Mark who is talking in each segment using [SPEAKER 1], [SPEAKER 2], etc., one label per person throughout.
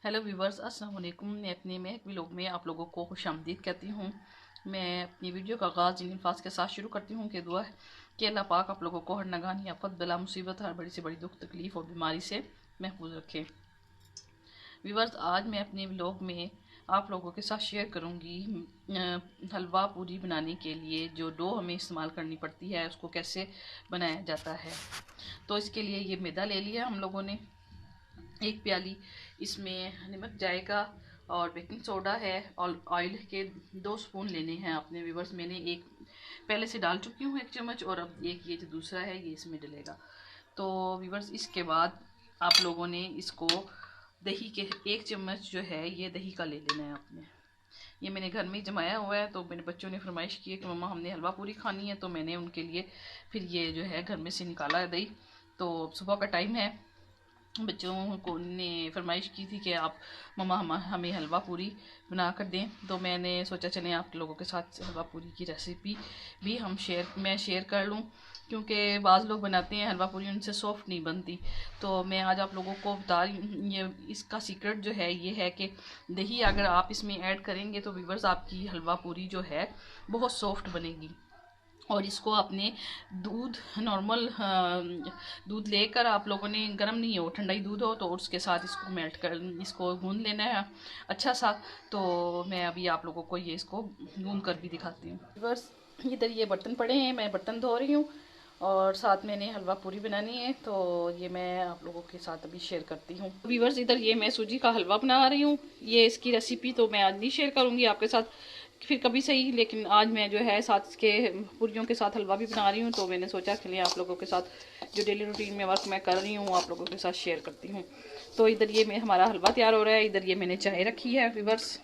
[SPEAKER 1] Hello viewers, अस्सलाम वालेकुम। मैं अपने में व्लॉग में आप लोगों को खुशामदीद कहती हूँ। मैं अपनी वीडियो का आगाज़ इन अल्फाज के साथ शुरू करती हूँ कि दुआ है कि अल्लाह पाक आप लोगों को हर नगानी आफत बला मुसीबत हर बड़ी से बड़ी दुख तकलीफ़ और बीमारी से महफूज रखे। व्यूवर्स, आज मैं अपने व्लॉग में आप लोगों के साथ शेयर करूँगी हलवा पूरी बनाने के लिए जो डो हमें इस्तेमाल करनी पड़ती है उसको कैसे बनाया जाता है। तो इसके लिए ये मैदा ले लिया हम लोगों ने, एक प्याली। इसमें नमक जाएगा और बेकिंग सोडा है और ऑयल के 2 स्पून लेने हैं आपने। व्यूवर्स, मैंने एक पहले से डाल चुकी हूँ 1 चम्मच, और अब एक ये जो दूसरा है ये इसमें डलेगा। तो व्यूवर्स, इसके बाद आप लोगों ने इसको दही के 1 चम्मच जो है ये दही का ले लेना है आपने। ये मैंने घर में ही जमाया हुआ है। तो मेरे बच्चों ने फरमाइश की है कि मम्मा हमने हलवा पूरी खानी है, तो मैंने उनके लिए फिर ये जो है घर में से निकाला है दही। तो सुबह का टाइम है, बच्चों को ने फरमाइश की थी कि आप मम्मा हमें हलवा पूरी बना कर दें। तो मैंने सोचा चलें आप लोगों के साथ हलवा पूरी की रेसिपी भी मैं शेयर कर लूं, क्योंकि बाज़ लोग बनाते हैं हलवा पूरी उनसे सॉफ्ट नहीं बनती। तो मैं आज आप लोगों को बता रही हूँ, ये इसका सीक्रेट जो है ये है कि दही अगर आप इसमें ऐड करेंगे तो व्यूअर्स आपकी हलवा पूरी जो है बहुत सॉफ्ट बनेगी। और इसको अपने दूध नॉर्मल दूध लेकर आप लोगों ने, गर्म नहीं हो ठंडा ही दूध हो, तो उसके साथ इसको मेल्ट कर इसको गूंद लेना है अच्छा सा। तो मैं अभी आप लोगों को ये इसको गूंद कर भी दिखाती हूँ। बस इधर ये बर्तन पड़े हैं, मैं बर्तन धो रही हूँ और साथ मैंने हलवा पूरी बनानी है, तो ये मैं आप लोगों के साथ अभी शेयर करती हूँ। व्यूवर्स, इधर ये मैं सूजी का हलवा बना रही हूँ। ये इसकी रेसिपी तो मैं आज नहीं शेयर करूँगी आपके साथ, फिर कभी सही, लेकिन आज मैं जो है साथ के पूरियों के साथ हलवा भी बना रही हूँ। तो मैंने सोचा चलिए आप लोगों के साथ जो डेली रूटीन में वर्क मैं कर रही हूँ आप लोगों के साथ शेयर करती हूँ। तो इधर ये हमारा हलवा तैयार हो रहा है। इधर ये मैंने चाय रखी है व्यूवर्स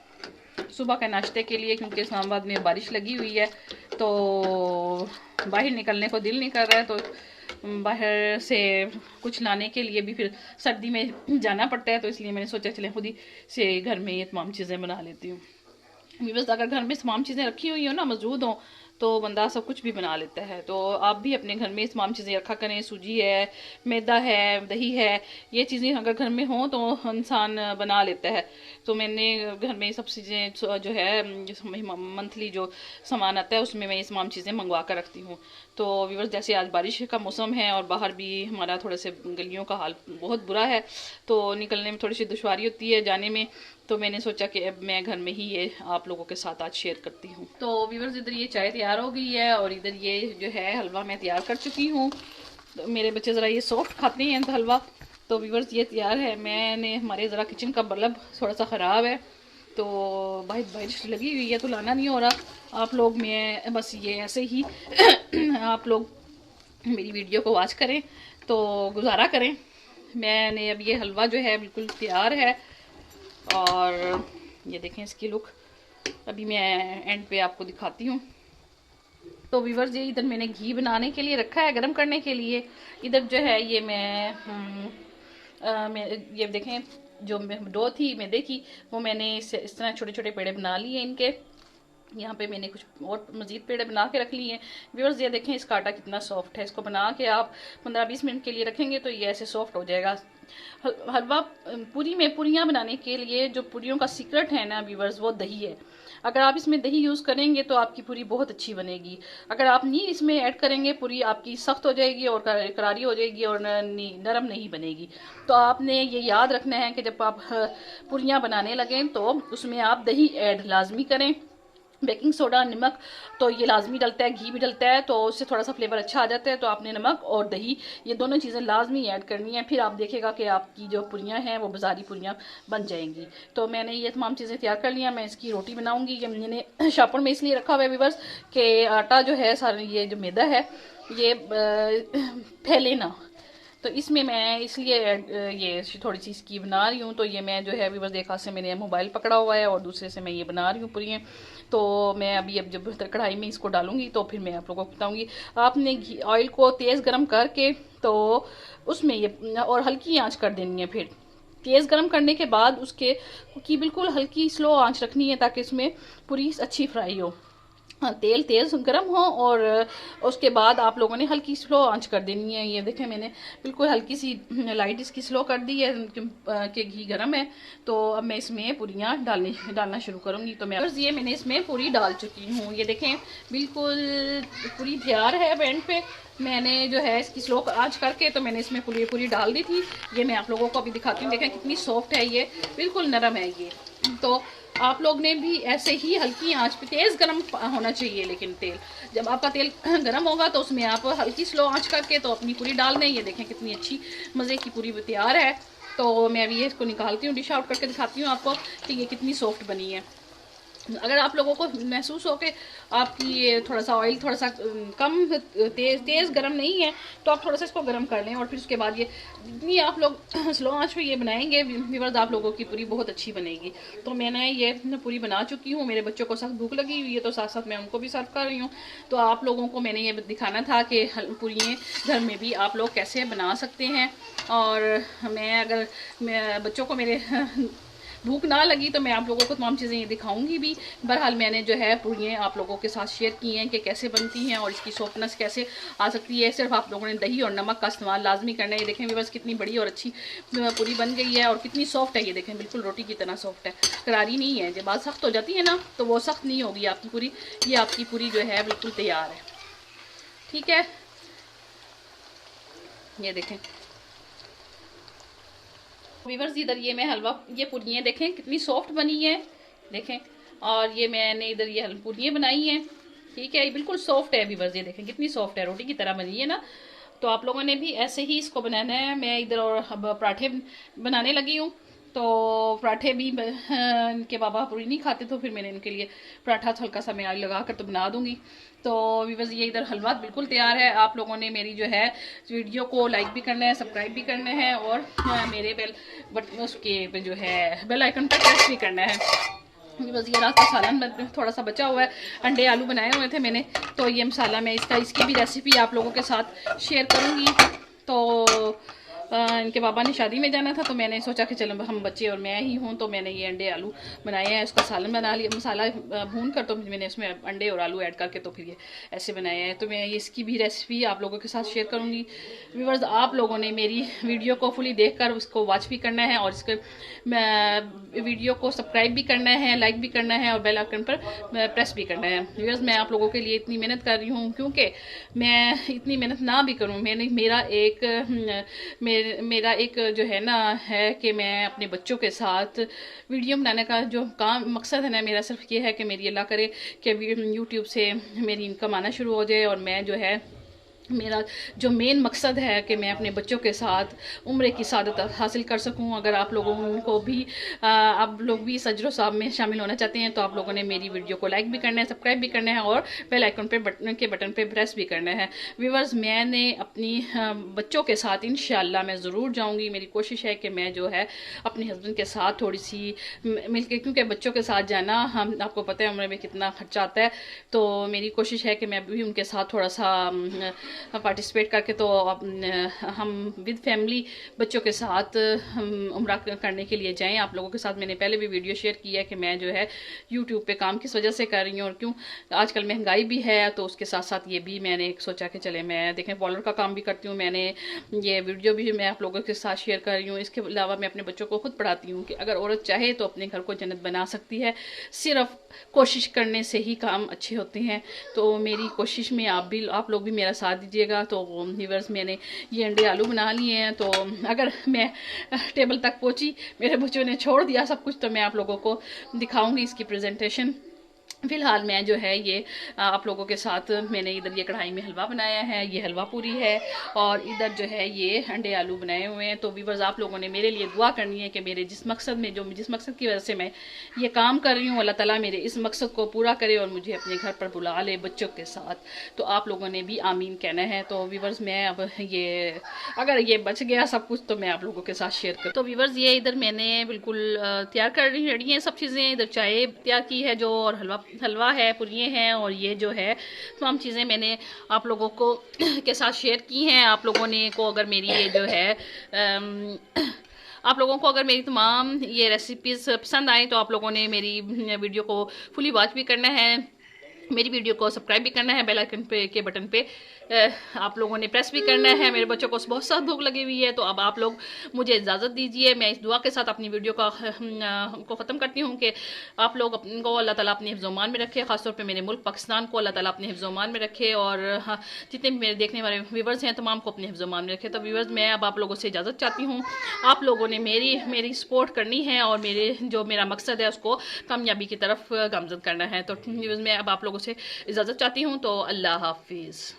[SPEAKER 1] सुबह के नाश्ते के लिए, क्योंकि इस्लामाबाद में बारिश लगी हुई है तो बाहर निकलने को दिल नहीं कर रहा है। तो बाहर से कुछ लाने के लिए भी फिर सर्दी में जाना पड़ता है, तो इसलिए मैंने सोचा चले खुद ही से घर में ये तमाम चीज़ें बना लेती हूँ। बस अगर घर में तमाम चीज़ें रखी हुई हो ना, मौजूद हो, तो बंदा सब कुछ भी बना लेता है। तो आप भी अपने घर में तमाम चीज़ें रखा करें। सूजी है, मैदा है, दही है, ये चीज़ें अगर घर में हों तो इंसान बना लेता है। तो मैंने घर में सब चीज़ें जो है मंथली जो सामान आता है उसमें मैं ये तमाम चीज़ें मंगवा कर रखती हूँ। तो व्यूअर्स, जैसे आज बारिश का मौसम है और बाहर भी हमारा थोड़े से गलियों का हाल बहुत बुरा है, तो निकलने में थोड़ी सी दुश्वारी होती है जाने में। तो मैंने सोचा कि अब मैं घर में ही ये आप लोगों के साथ आज शेयर करती हूँ। तो व्यूअर्स, इधर ये चाय तैयार हो गई है और इधर ये जो है हलवा मैं तैयार कर चुकी हूँ। तो मेरे बच्चे ज़रा ये सॉफ्ट खाते हैं तो हलवा। तो व्यूअर्स, ये तैयार है। मैंने हमारे ज़रा किचन का बल्ब थोड़ा सा ख़राब है, तो बारिश लगी हुई है तो लाना नहीं हो रहा। आप लोग मैं बस ये ऐसे ही आप लोग मेरी वीडियो को वॉच करें तो गुजारा करें। मैंने अब ये हलवा जो है बिल्कुल तैयार है और ये देखें इसकी लुक। अभी मैं एंड पे आपको दिखाती हूँ। तो व्यूअर्स, ये इधर मैंने घी बनाने के लिए रखा है, गरम करने के लिए। इधर जो है ये मैं ये देखें जो डो थी मैदे की, वो मैंने इस तरह छोटे छोटे पेड़े बना लिए इनके। यहाँ पे मैंने कुछ और मज़ीद पेड़े बना के रख लिए हैं। व्यूअर्स, ये देखें इसका आटा कितना सॉफ्ट है। इसको बना के आप 15-20 मिनट के लिए रखेंगे तो ये ऐसे सॉफ्ट हो जाएगा। हलवा पूरी में पूरियाँ बनाने के लिए जो पूरियों का सीक्रेट है ना व्यूअर्स, वो दही है। अगर आप इसमें दही यूज़ करेंगे तो आपकी पूरी बहुत अच्छी बनेगी। अगर आप नहीं इसमें ऐड करेंगे, पूरी आपकी सख्त हो जाएगी और करारी हो जाएगी और नरम नहीं बनेगी। तो आपने ये याद रखना है कि जब आप पूरियाँ बनाने लगें तो उसमें आप दही ऐड लाजमी करें। बेकिंग सोडा, नमक तो ये लाजमी डलता है, घी भी डलता है, तो उससे थोड़ा सा फ्लेवर अच्छा आ जाता है। तो आपने नमक और दही ये दोनों चीज़ें लाजमी ऐड करनी है, फिर आप देखेगा कि आपकी जो पूरियाँ हैं वो बाज़ारी पूरियाँ बन जाएंगी। तो मैंने ये तमाम चीज़ें तैयार कर लिया। मैं इसकी रोटी बनाऊँगी। ये मैंने शापर में इसलिए रखा हुआ है व्यूअर्स कि आटा जो है सारा ये जो मैदा है ये फैले ना। तो इसमें मैं इसलिए ये थोड़ी सी इसकी बना रही हूँ। तो ये मैं जो है अभी बस एक हाथ से मैंने मोबाइल पकड़ा हुआ है और दूसरे से मैं ये बना रही हूँ पूरी। तो मैं अभी अब जब कढ़ाई में इसको डालूंगी तो फिर मैं आप लोगों को बताऊंगी। आपने घी ऑयल को तेज़ गरम करके तो उसमें ये और हल्की आंच कर देनी है। फिर तेज़ गरम करने के बाद उसके की बिल्कुल हल्की स्लो आंच रखनी है ताकि इसमें पूरी अच्छी फ्राई हो। तेल तेज़ गर्म हो और उसके बाद आप लोगों ने हल्की स्लो आंच कर देनी है। ये देखें मैंने बिल्कुल हल्की सी लाइट इसकी स्लो कर दी है कि घी गर्म है। तो अब मैं इसमें पूरियाँ डालना शुरू करूँगी। तो मैं ये मैंने इसमें पूरी डाल चुकी हूँ। ये देखें बिल्कुल पूरी तैयार है। एंड पे मैंने जो है इसकी स्लो आंच करके तो मैंने इसमें पूरी डाल दी थी। ये मैं आप लोगों को अभी दिखाती हूँ। देखें कितनी सॉफ्ट है, ये बिल्कुल नरम है ये। तो आप लोग ने भी ऐसे ही हल्की आंच पे, तेज़ गरम होना चाहिए लेकिन तेल, जब आपका तेल गरम होगा तो उसमें आप हल्की स्लो आंच करके तो अपनी पूरी डाल दें। ये देखें कितनी अच्छी मज़े की पूरी तैयार है। तो मैं अभी ये इसको निकालती हूँ, डिश आउट करके दिखाती हूँ आपको कि ये कितनी सॉफ्ट बनी है। अगर आप लोगों को महसूस हो कि आपकी ये थोड़ा सा ऑयल थोड़ा सा कम तेज़ गरम नहीं है तो आप थोड़ा सा इसको गरम कर लें। और फिर उसके बाद ये जितनी आप लोग स्लो आंच पे ये बनाएंगे व्यूअर्स, आप लोगों की पूरी बहुत अच्छी बनेगी। तो मैंने ये पूरी बना चुकी हूँ। मेरे बच्चों को सख्त भूख लगी हुई है तो साथ साथ मैं उनको भी सर्व कर रही हूँ। तो आप लोगों को मैंने ये दिखाना था कि पूरी घर में भी आप लोग कैसे बना सकते हैं। और मैं बच्चों को मेरे भूख ना लगी तो मैं आप लोगों को तमाम चीज़ें ये दिखाऊंगी भी। बहरहाल मैंने जो है पूरियाँ आप लोगों के साथ शेयर की हैं कि कैसे बनती हैं और इसकी सॉफ्टनेस कैसे आ सकती है। सिर्फ आप लोगों ने दही और नमक का इस्तेमाल लाजमी करना है। ये देखें बस कितनी बड़ी और अच्छी पूरी बन गई है और कितनी सॉफ्ट है। ये देखें बिल्कुल रोटी की तरह सॉफ्ट है, करारी नहीं है। जब बात सख्त हो जाती है ना तो वो सख्त नहीं होगी आपकी पूरी। ये आपकी पूरी जो है बिल्कुल तैयार है। ठीक है, ये देखें व्यूअर्स, इधर ये मैं हलवा, ये पूरियाँ देखें कितनी सॉफ्ट बनी है देखें। और ये मैंने इधर ये पूरियाँ बनाई हैं। ठीक है, ये बिल्कुल सॉफ्ट है व्यूअर्स, ये देखें कितनी सॉफ्ट है, रोटी की तरह बनी है ना। तो आप लोगों ने भी ऐसे ही इसको बनाना है। मैं इधर और अब पराठे बनाने लगी हूँ। तो पराठे भी इनके बाबा पूरी नहीं खाते तो फिर मैंने इनके लिए पराठा हल्का सा मैं आग लगा कर तो बना दूंगी। तो व्यूअर्स ये इधर हलवा बिल्कुल तैयार है। आप लोगों ने मेरी जो है वीडियो को लाइक भी करना है, सब्सक्राइब भी करना है और मेरे उसके जो है बेल आइकन पर प्रेस भी करना है। बस ये रात का सालन थोड़ा सा बचा हुआ है, अंडे आलू बनाए हुए थे मैंने। तो ये मसाला मैं इसकी भी रेसिपी आप लोगों के साथ शेयर करूँगी। तो इनके बाबा ने शादी में जाना था तो मैंने सोचा कि चलो हम बच्चे और मैं ही हूँ तो मैंने ये अंडे आलू बनाए हैं। उसका सालन बना लिया, मसाला भून कर तो मैंने उसमें अंडे और आलू ऐड करके तो फिर ये ऐसे बनाए हैं। तो मैं ये इसकी भी रेसिपी आप लोगों के साथ शेयर करूँगी। व्यूअर्स, आप लोगों ने मेरी वीडियो को फुली देख कर उसको वॉच भी करना है और इसके वीडियो को सब्सक्राइब भी करना है, लाइक भी करना है और बेल आइकन पर प्रेस भी करना है। व्यूअर्स, मैं आप लोगों के लिए इतनी मेहनत कर रही हूँ क्योंकि मैं इतनी मेहनत ना भी करूँ, मेरा एक जो है ना है कि मैं अपने बच्चों के साथ वीडियो बनाने का जो मकसद है ना मेरा सिर्फ ये है कि मेरी अल्लाह करे कि यूट्यूब से मेरी इनकम आना शुरू हो जाए। और मैं जो है मेरा जो मेन मकसद है कि मैं अपने बच्चों के साथ उम्र की सादत हासिल कर सकूं। अगर आप लोगों को भी आप लोग भी सजरो साहब में शामिल होना चाहते हैं तो आप लोगों ने मेरी वीडियो को लाइक भी करना है, सब्सक्राइब भी करना है और बेल आइकन पे बटन पे प्रेस भी करना है। व्यूअर्स, मैंने अपनी बच्चों के साथ इंशाल्लाह मैं ज़रूर जाऊँगी। मेरी कोशिश है कि मैं जो है अपने हस्बैंड के साथ थोड़ी सी मिलकर, क्योंकि बच्चों के साथ जाना हम आपको पता है उम्र में कितना खर्चा आता है। तो मेरी कोशिश है कि मैं भी उनके साथ थोड़ा सा पार्टिसिपेट करके तो हम विद फैमिली बच्चों के साथ उम्रा करने के लिए जाएं। आप लोगों के साथ मैंने पहले भी वीडियो शेयर किया है कि मैं जो है यूट्यूब पे काम किस वजह से कर रही हूँ और क्यों। आजकल महंगाई भी है तो उसके साथ साथ ये भी मैंने सोचा कि चले मैं देखें पार्लर का काम भी करती हूँ। मैंने ये वीडियो भी मैं आप लोगों के साथ शेयर कर रही हूँ। इसके अलावा मैं अपने बच्चों को खुद पढ़ाती हूँ कि अगर औरत चाहे तो अपने घर को जन्नत बना सकती है, सिर्फ कोशिश करने से ही काम अच्छे होते हैं। तो मेरी कोशिश में आप लोग भी मेरा साथ दीजिएगा। तो व्यूअर्स, मैंने ये अंडे आलू बना लिए हैं। तो अगर मैं टेबल तक पहुंची, मेरे बच्चों ने छोड़ दिया सब कुछ, तो मैं आप लोगों को दिखाऊंगी इसकी प्रेजेंटेशन। फिलहाल मैं जो है ये आप लोगों के साथ मैंने इधर ये कढ़ाई में हलवा बनाया है, ये हलवा पूरी है और इधर जो है ये अंडे आलू बनाए हुए हैं। तो व्यूअर्स, आप लोगों ने मेरे लिए दुआ करनी है कि मेरे जिस मकसद की वजह से मैं ये काम कर रही हूँ, अल्लाह ताला मेरे इस मकसद को पूरा करे और मुझे अपने घर पर बुला ले बच्चों के साथ। तो आप लोगों ने भी आमीन कहना है। तो व्यूअर्स, मैं अब ये अगर ये बच गया सब कुछ तो मैं आप लोगों के साथ शेयर कर। तो व्यूअर्स, ये इधर मैंने बिल्कुल तैयार कर रही हैं सब चीज़ें। इधर चाय तैयार की है जो, और हलवा है, पुरिये हैं और ये जो है तमाम चीज़ें मैंने आप लोगों को के साथ शेयर की हैं। आप लोगों ने को अगर मेरी ये जो है आप लोगों को अगर मेरी तमाम ये रेसिपीज़ पसंद आए तो आप लोगों ने मेरी वीडियो को फुली वॉच भी करना है मेरी वीडियो को सब्सक्राइब भी करना है, बेल आइकन पे के बटन पे आप लोगों ने प्रेस भी करना है। मेरे बच्चों को बहुत साथ भूख लगी हुई है, तो अब आप लोग मुझे इजाज़त दीजिए। मैं इस दुआ के साथ अपनी वीडियो को ख़त्म करती हूँ कि आप लोग को अल्लाह ताला अपने हिफ्ज़-ओ-मान में रखे, ख़ासतौर पे मेरे मुल्क पाकिस्तान को अल्लाह ताला अपने हिफ्ज़-ओ-मान में रखे, और जितने भी मेरे देखने वाले व्यूवर्स हैं तमाम को अपने हिफ्ज़-ओ-मान में रखे। तो व्यूवर्स, मैं अब आप लोगों से इजाज़त चाहती हूँ। आप लोगों ने मेरी सपोर्ट करनी है और मेरा मकसद है उसको कामयाबी की तरफ गामज़द करना है। तो व्यूवर्स, मैं अब आप लोगों से इजाज़त चाहती हूँ। तो अल्लाह हाफिज़।